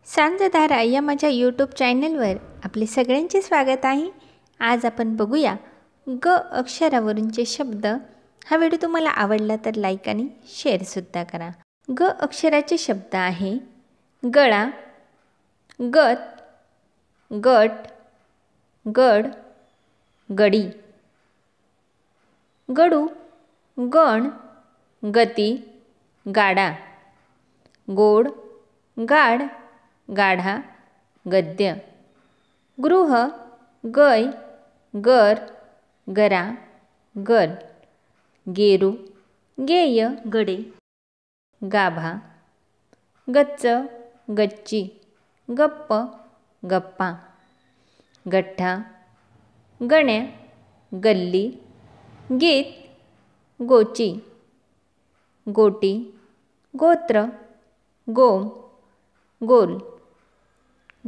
सांजधारा या माझ्या यूट्यूब चॅनलवर आपले सगळ्यांचे स्वागत आहे। आज आपण बघूया ग अक्षरावरूनचे शब्द। हा व्हिडिओ तुम्हाला आवडला तर लाईक आणि शेअरसुद्धा करा। ग अक्षराचे शब्द आहे गळा, गत, गट, गड, गडी, गडू, गण, गती, गाडा, गोड, गाड, गाढा, गद्य, गृह, गय, गर, गरा, गर, गेरू, गेय, गडे, गाभा, गच्च, गच्ची, गप्प, गप्पा, गठ्ठा, गण्या, गल्ली, गीत, गोची, गोटी, गोत्र, गोम, गोल,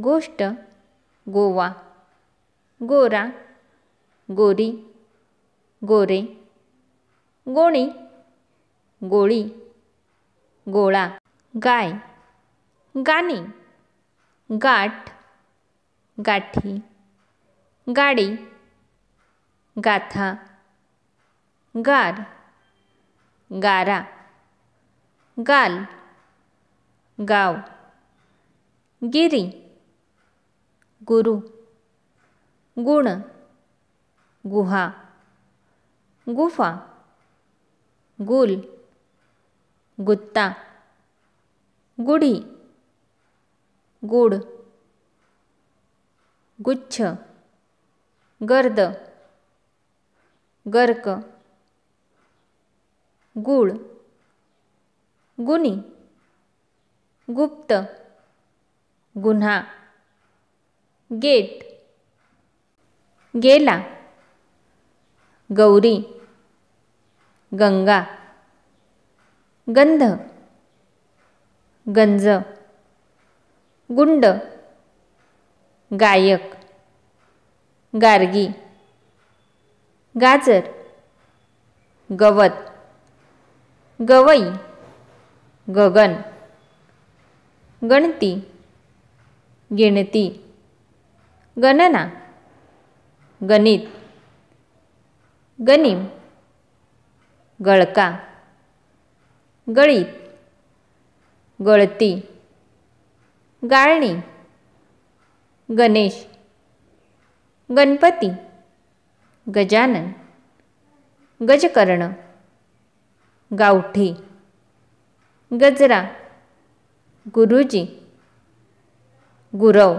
गोष्ट, गोवा, गोरा, गोरी, गोरे, गोणी, गोळी, गोळा, गाय, गाणी, गाठ, गाठी, गाडी, गाथा, गार, गारा, गाल, गाव, गिरी, गुरु, गुण, गुहा, गुफा, गुल, गुत्ता, गुढी, गुड, गुच्छ, गर्द, गर्क, गुळ, गुणी, गुप्त, गुन्हा, गेट, गेला, गौरी, गंगा, गंध, गंज, गुंड, गायक, गार्गी, गाजर, गवत, गवई, गगन, गणती, गिणती, गणना, गणित, गनिम, गळका, गळीत, गळती, गाळणी, गणेश, गणपती, गजानन, गजकर्ण, गावठी, गजरा, गुरुजी, गुरव,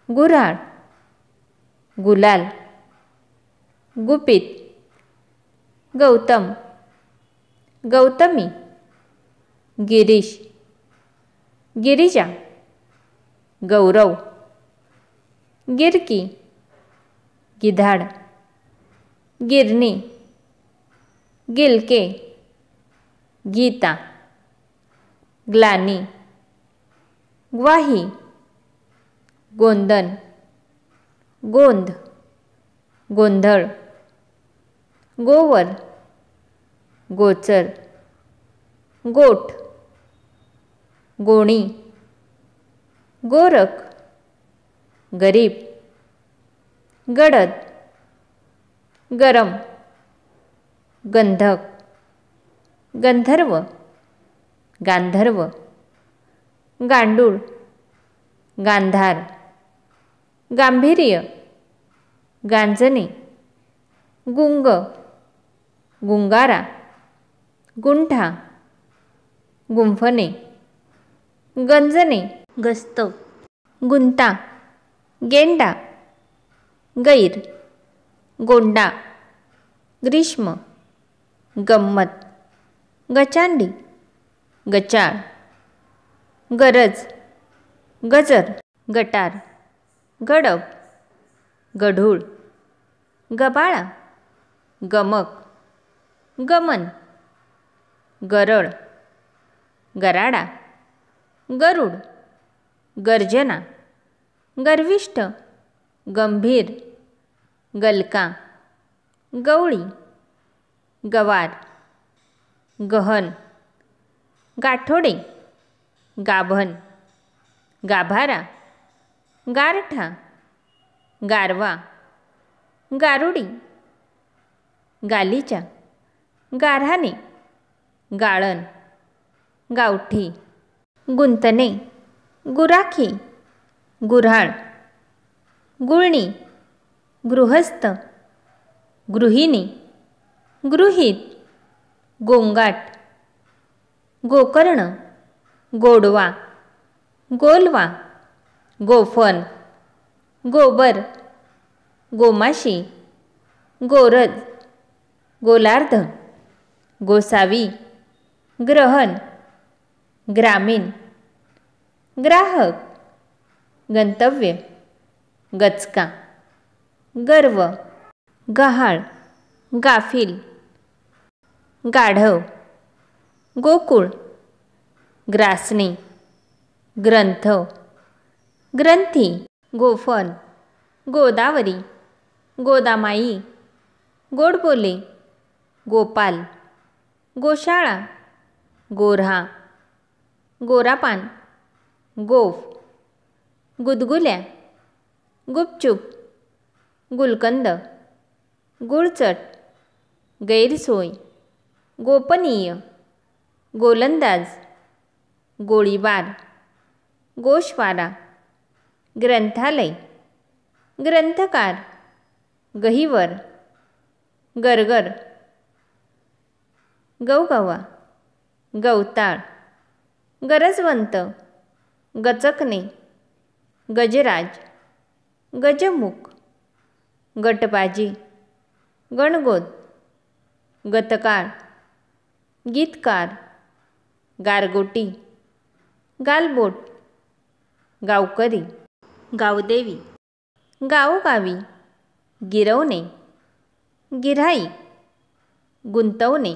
गुऱ्हाळ, गुलाल, गुपित, गौतम, गौतमी, गिरीश, गिरिजा, गौरव, गिरकी, गिधाड, गिरणी, गिलके, गीता, ग्लानी, ग्वाही, गोंदन, गोंद, गोंधळ, गोवर, गोचर, गोठ, गोणी, गोरख, गरीब, गडद, गरम, गंधक, गंधर्व, गांधर्व, गांडूळ, गांधार, गांभीर्य, गांजणे, गुंग, गुंगारा, गुंठा, गुंफणे, गंजणे, गस्त, गुंता, गेंडा, गैर, गोंडा, ग्रीष्म, गंमत, गचांडी, गचाळ, गरज, गजर, गटार, गडप, गढूळ, गबाळा, गमक, गमन, गरळ, गराडा, गरुड, गर्जना, गर्विष्ठ, गंभीर, गलका, गवळी, गवार, गहन, गाठोडे, गाभण, गाभारा, गारठा, गारवा, गारुडी, गालिचा, गाऱ्हाणे, गाळण, गावठी, गुंतणे, गुराखी, गुऱ्हाळ, गुळणी, गृहस्थ, गृहिणी, गृहीत, गोंगाट, गोकर्ण, गोडवा, गोलवा, गोफण, गोबर, गोमाशी, गोरज, गोलार्ध, गोसावी, ग्रहण, ग्रामीण, ग्राहक, गंतव्य, गचका, गर्व, गहाळ, गाफील, गाढव, गोकुळ, ग्रासणी, ग्रंथ, ग्रंथी, गोफण, गोदावरी, गोदामाई, गोडबोले, गोपाल, गोशाळा, गोऱ्हा, गोरापान, गोफ, गुदगुल्या, गुपचूप, गुलकंद, गुळचट, गैरसोय, गोपनीय, गोलंदाज, गोळीबार, गोशवारा, ग्रंथालय, ग्रंथकार, गहिवर, गरगर, गवगवा, गवताळ, गरजवंत, गचकणे, गजराज, गजमुख, गटबाजी, गणगोत, गतकाळ, गीतकार, गारगोटी, गालबोट, गावकरी, गावदेवी, गावोगावी, गिरवणे, गिऱ्हाई, गुंतवणे,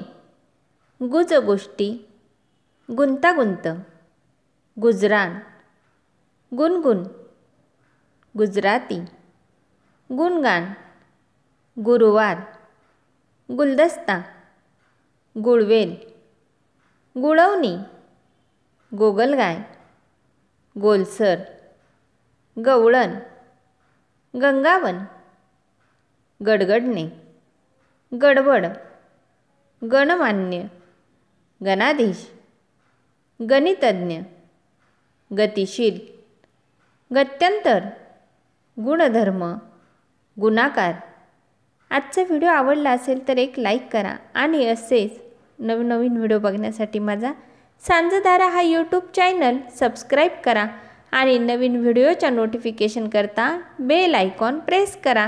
गुजगोष्टी, गुंतागुंत, गुजराण, गुणगुण, गुजराती, गुणगान, गुरुवार, गुलदस्ता, गुळवेल, गुळवणी, गोगलगाय, गोलसर, गवळण, गंगावन, गडगडणे, गडबड, गणमान्य, गणाधीश, गणितज्ञ, गतिशील, गत्यंतर, गुणधर्म, गुणाकार. आजचा व्हिडिओ आवडला असेल तर एक लाईक करा आणि असेच नवनवीन व्हिडिओ बघण्यासाठी माझा सांजधारा हा यूट्यूब चॅनल सबस्क्राईब करा आणि नवीन व्हिडिओच्या नोटिफिकेशन करता बेल आयकॉन प्रेस करा.